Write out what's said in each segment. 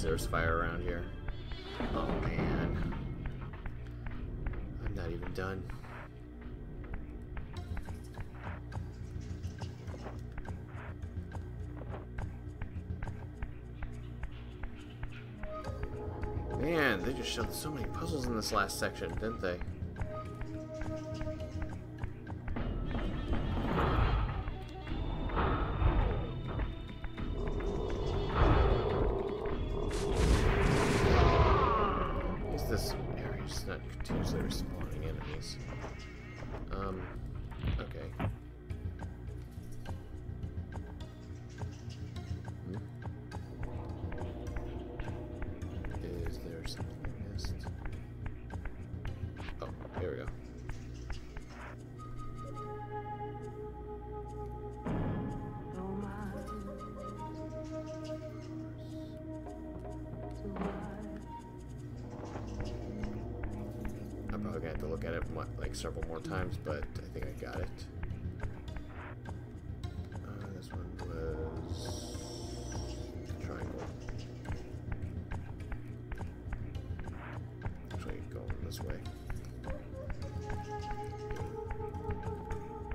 there's fire around here. Oh man. I'm not even done. Man, they just shoved so many puzzles in this last section, didn't they? This area is not continuously respawning enemies. Okay. Is there something I missed? Oh, here we go. I'm probably gonna have to look at it like several more times, but I think I got it. This one was triangle. Actually, going this way.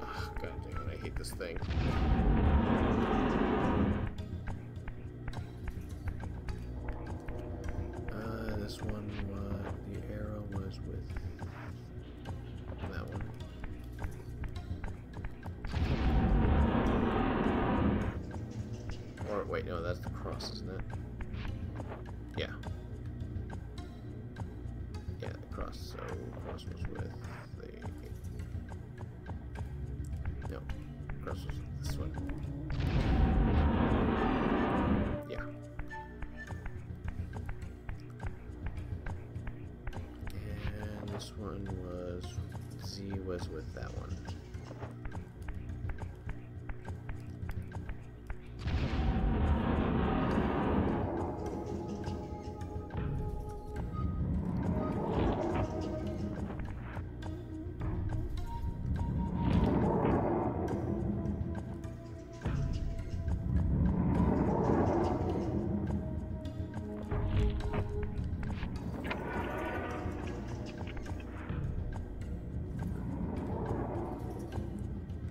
Oh, God damn it! I hate this thing. This one was the arrow was with that one. Or wait, no, that's the cross, isn't it? Yeah. Yeah, the cross. So cross was with the no. Cross was with this one. Yeah. And this one was Z was with that one.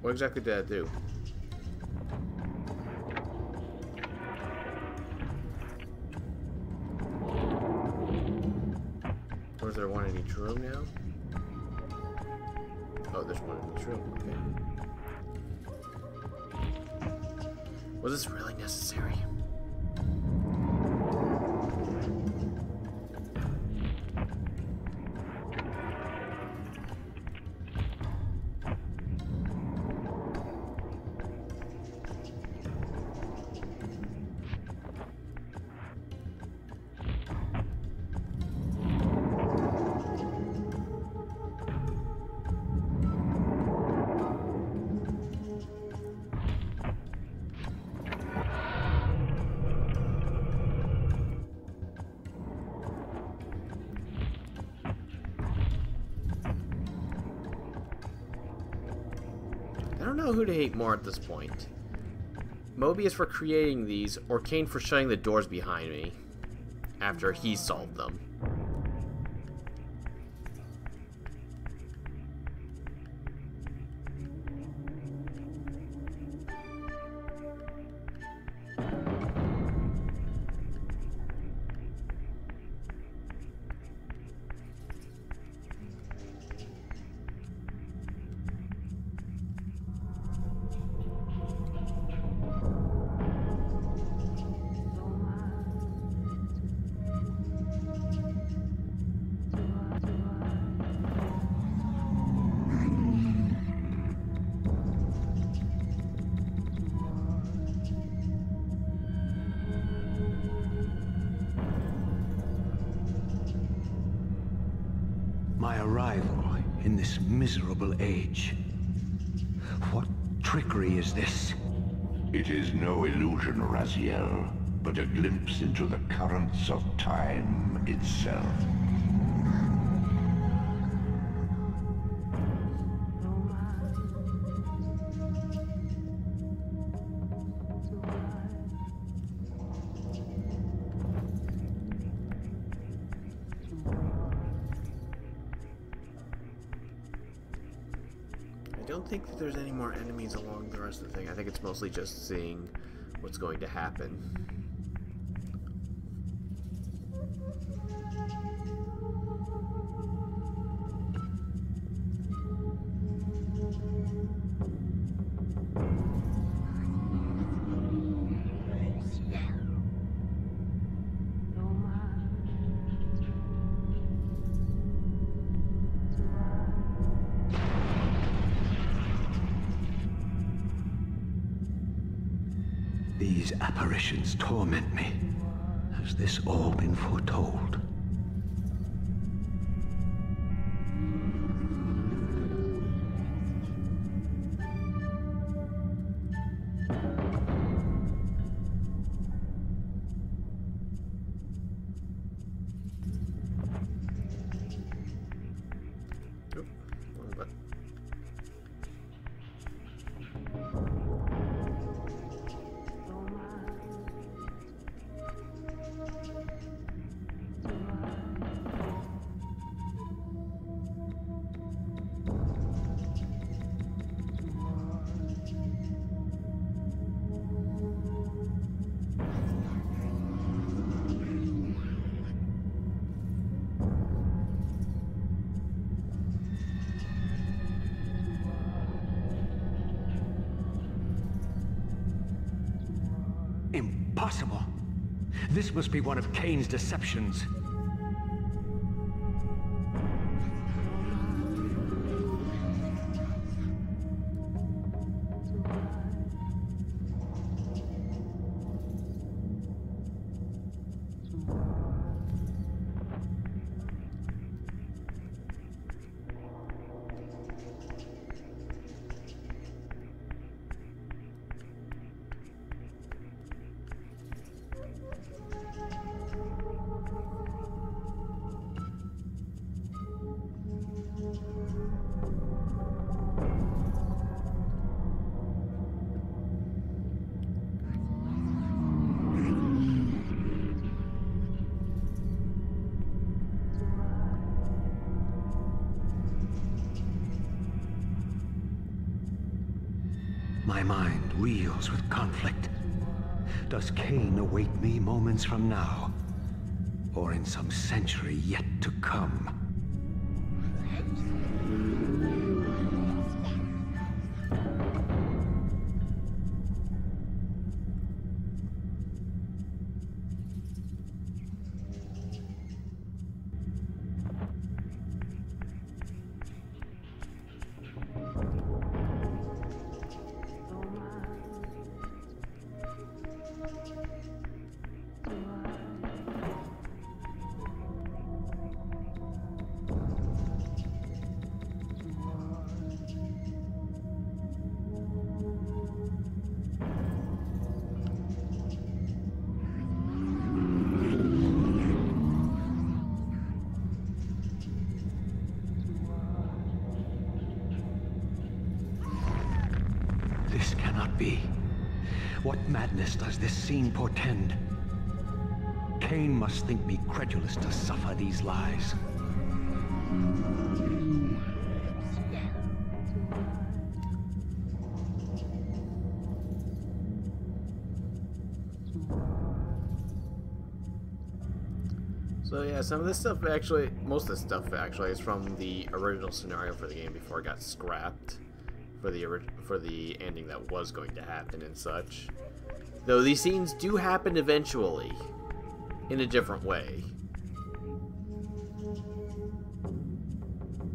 What exactly did that do? Or is there one in each room now? Oh, there's one in each room, okay. Was this really necessary? I don't know who to hate more at this point. Mobius for creating these, or Kane for shutting the doors behind me after he solved them. My arrival in this miserable age. What trickery is this? It is no illusion, Raziel, but a glimpse into the currents of time itself. don't think that there's any more enemies along the rest of the thing. I think it's mostly just seeing what's going to happen. These apparitions torment me. Has this all been foretold? Impossible! This must be one of Kane's deceptions. My mind reels with conflict. Does Kane await me moments from now? Or in some century yet to come? This cannot be. What madness does this scene portend? Kane must think me credulous to suffer these lies. So yeah, some of this stuff actually, most of this stuff actually is from the original scenario for the game before it got scrapped for the ending that was going to happen and such. Though these scenes do happen eventually, in a different way.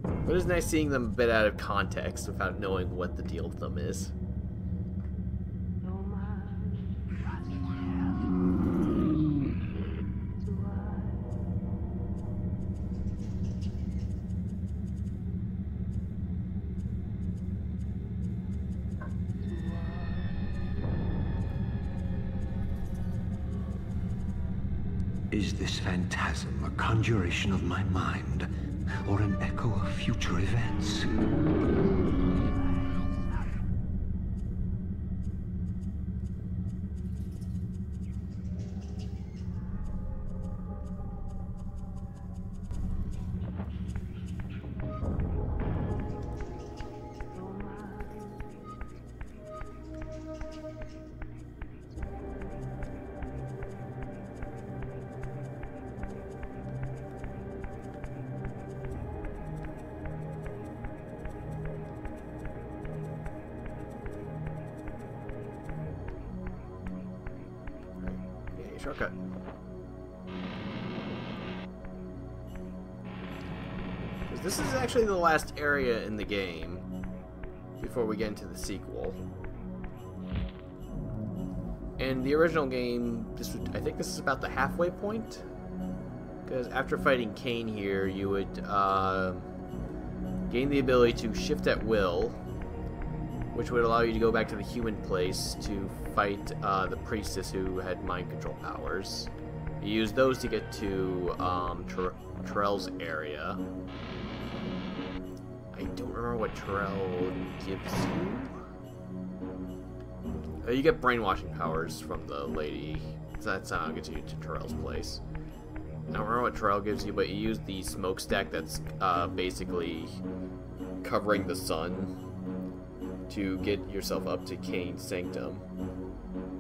But it's nice seeing them a bit out of context without knowing what the deal with them is. Is this phantasm a conjuration of my mind, or an echo of future events? shortcut. Because this is actually the last area in the game before we get into the sequel. In the original game, I think this is about the halfway point. Because after fighting Cain here, you would gain the ability to shift at will, which would allow you to go back to the human place to fight the priestess who had mind control powers. You use those to get to Terrell's area. I don't remember what Terrell gives you. You get brainwashing powers from the lady. So that's how it gets you to Terrell's place. I don't remember what Terrell gives you, but you use the smokestack that's basically covering the sun to get yourself up to Cain's sanctum.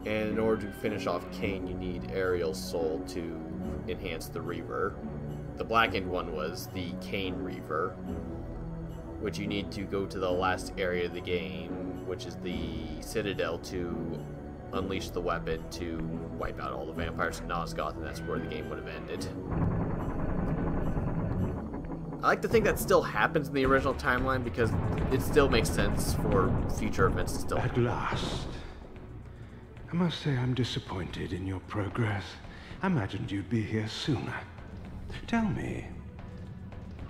And in order to finish off Cain, you need Ariel's soul to enhance the Reaver. The blackened one was the Cain Reaver, which you need to go to the last area of the game, which is the Citadel, to unleash the weapon to wipe out all the vampires in Nosgoth, and that's where the game would have ended. I like to think that still happens in the original timeline because it still makes sense for future events to still happen. At last. I must say I'm disappointed in your progress. I imagined you'd be here sooner. Tell me,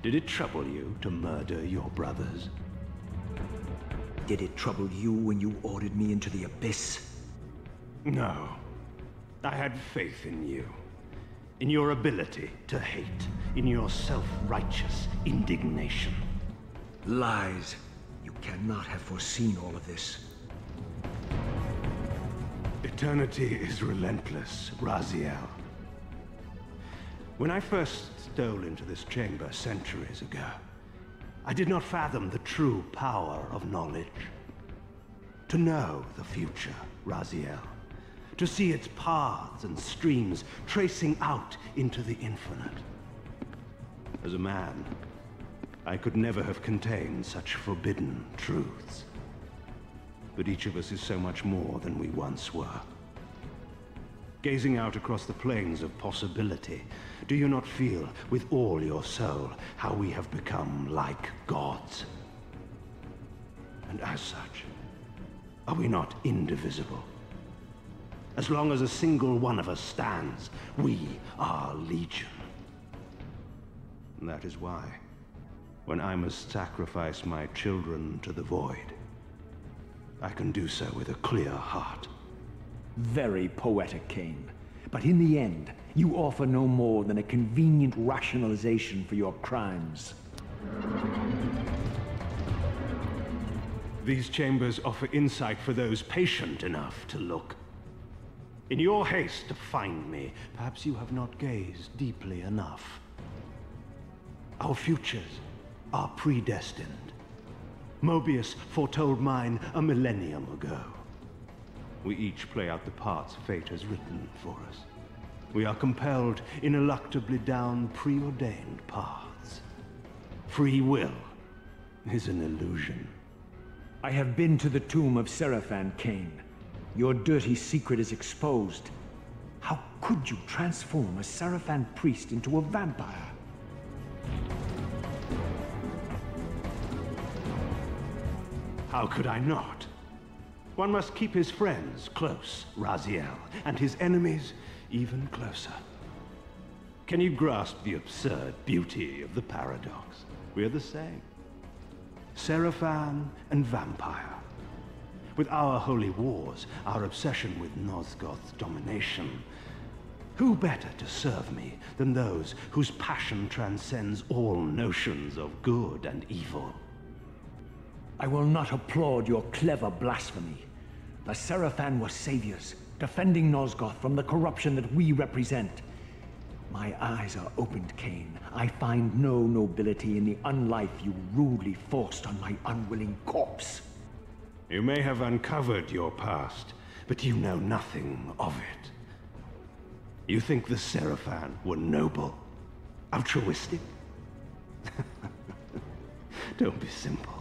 did it trouble you to murder your brothers? Did it trouble you when you ordered me into the abyss? No. I had faith in you. In your ability to hate. In your self-righteous indignation. Lies. You cannot have foreseen all of this. Eternity is relentless, Raziel. When I first stole into this chamber centuries ago, I did not fathom the true power of knowledge. To know the future, Raziel. To see its paths and streams tracing out into the infinite. As a man, I could never have contained such forbidden truths. But each of us is so much more than we once were. Gazing out across the plains of possibility, do you not feel with all your soul how we have become like gods? And as such, are we not indivisible? As long as a single one of us stands, we are legion. And that is why, when I must sacrifice my children to the void, I can do so with a clear heart. Very poetic, Cain. But in the end, you offer no more than a convenient rationalization for your crimes. These chambers offer insight for those patient enough to look. In your haste to find me, perhaps you have not gazed deeply enough. Our futures are predestined. Mobius foretold mine a millennium ago. We each play out the parts fate has written for us. We are compelled ineluctably down preordained paths. Free will is an illusion. I have been to the tomb of Seraphan, Cain. Your dirty secret is exposed. How could you transform a Seraphan priest into a vampire? How could I not? One must keep his friends close, Raziel, and his enemies even closer. Can you grasp the absurd beauty of the paradox? We're the same. Seraphan and vampire. With our holy wars, our obsession with Nosgoth's domination, who better to serve me than those whose passion transcends all notions of good and evil? I will not applaud your clever blasphemy. The Seraphan were saviors, defending Nosgoth from the corruption that we represent. My eyes are opened, Cain. I find no nobility in the unlife you rudely forced on my unwilling corpse. You may have uncovered your past, but you know nothing of it. You think the Seraphan were noble, altruistic? Don't be simple.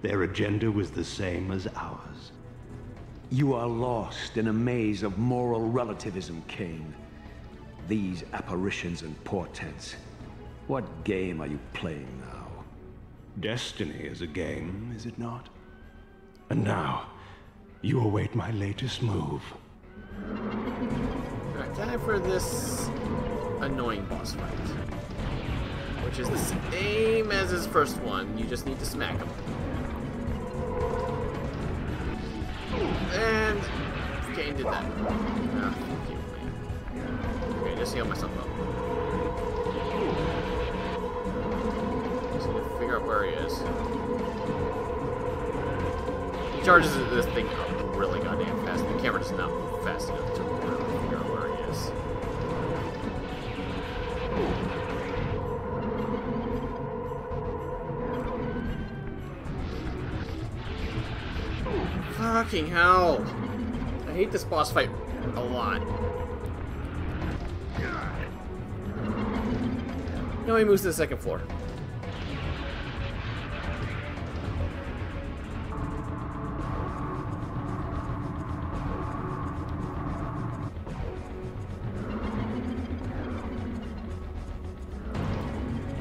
Their agenda was the same as ours. You are lost in a maze of moral relativism, Cain. These apparitions and portents. What game are you playing now? Destiny is a game, is it not? And now, you await my latest move. Alright, time for this annoying boss fight. Which is the same as his first one, you just need to smack him. And Cain did that. Ah, fuck you, man. Okay, just heal myself up. Just need to figure out where he is. He charges this thing up really goddamn fast. The camera does not move fast enough to really figure out where he is. Fucking hell! I hate this boss fight a lot. No, he moves to the second floor.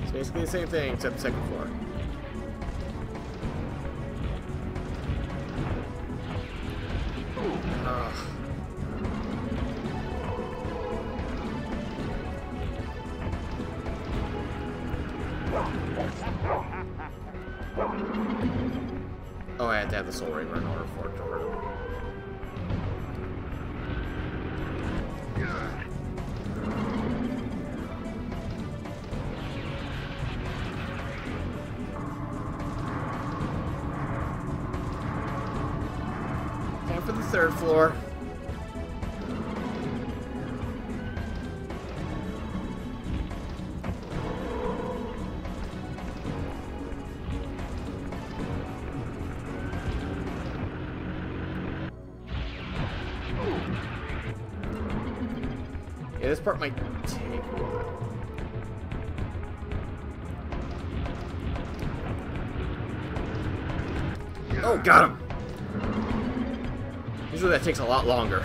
It's basically the same thing, except second floor. Oh, I had to have the Soul Reaver in order for it to hurt him. Time for the third floor. Yeah, this part might take a while. Oh, got him! Usually that takes a lot longer.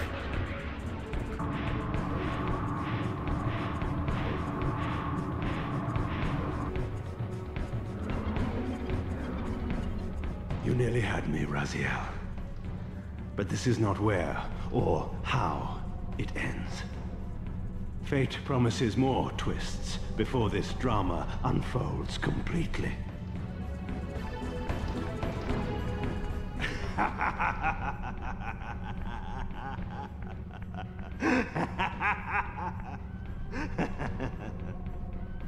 You nearly had me, Raziel. But this is not where or how it ends. Fate promises more twists before this drama unfolds completely.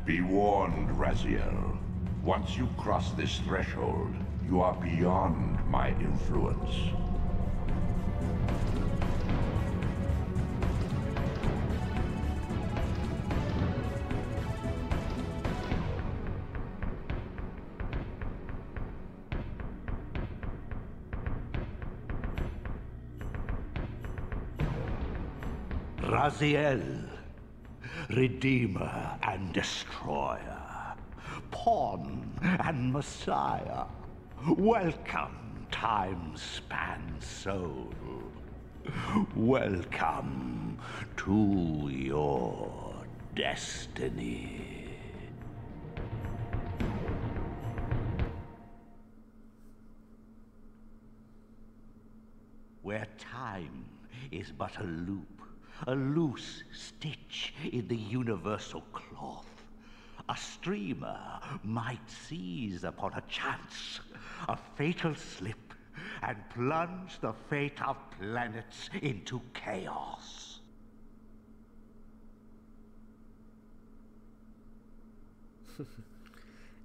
Be warned, Raziel. Once you cross this threshold, you are beyond my influence. Raziel, Redeemer and Destroyer, Pawn and Messiah, welcome, time-span soul. Welcome to your destiny. Where time is but a loop, a loose stitch in the universal cloth, a streamer might seize upon a chance, a fatal slip, and plunge the fate of planets into chaos.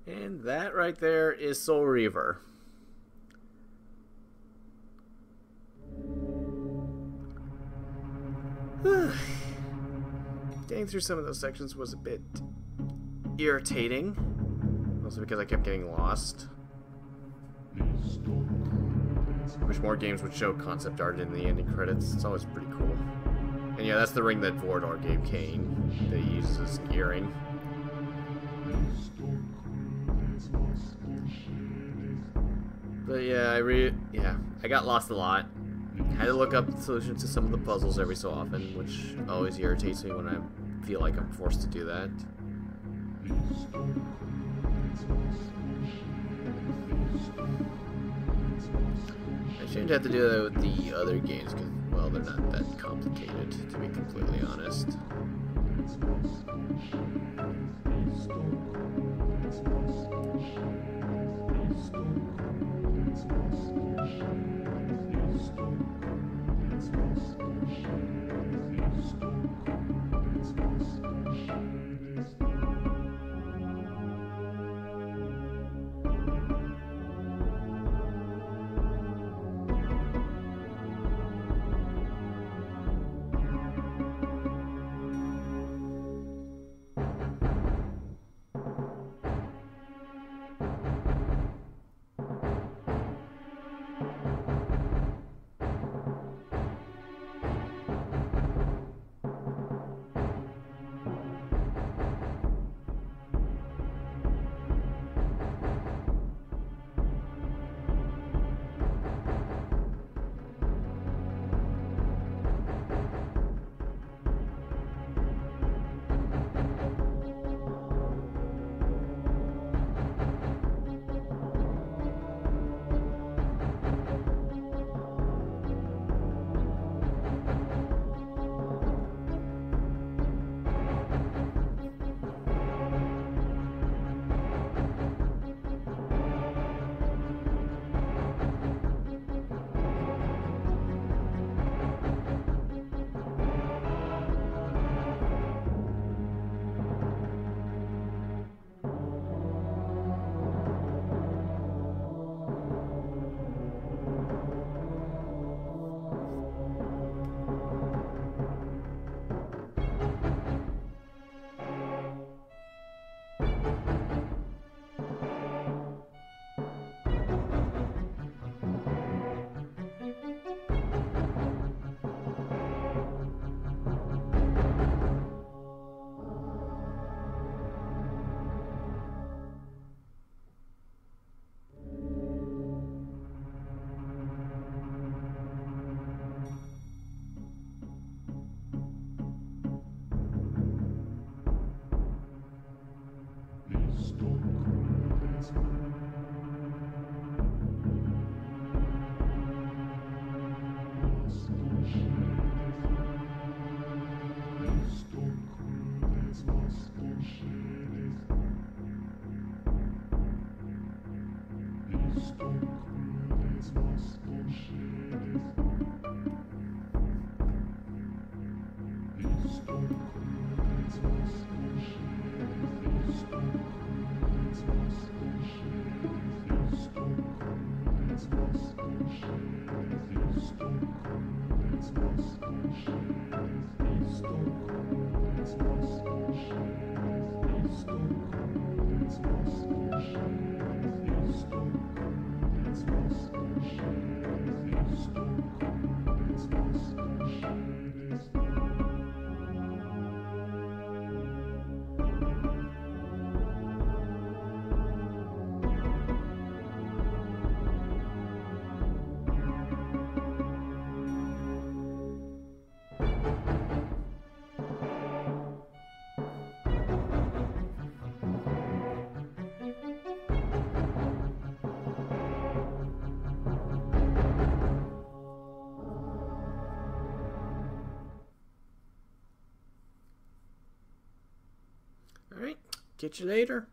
And that right there is Soul Reaver. Getting through some of those sections was a bit irritating, also because I kept getting lost. I wish more games would show concept art in the ending credits. It's always pretty cool. And yeah, that's the ring that Vordor gave Cain that he uses as an earring. But yeah, I got lost a lot. Had to look up the solutions to some of the puzzles every so often, which always irritates me when I feel like I'm forced to do that. I shouldn't have to do that with the other games because, well, they're not that complicated, to be completely honest. Alright, catch you later.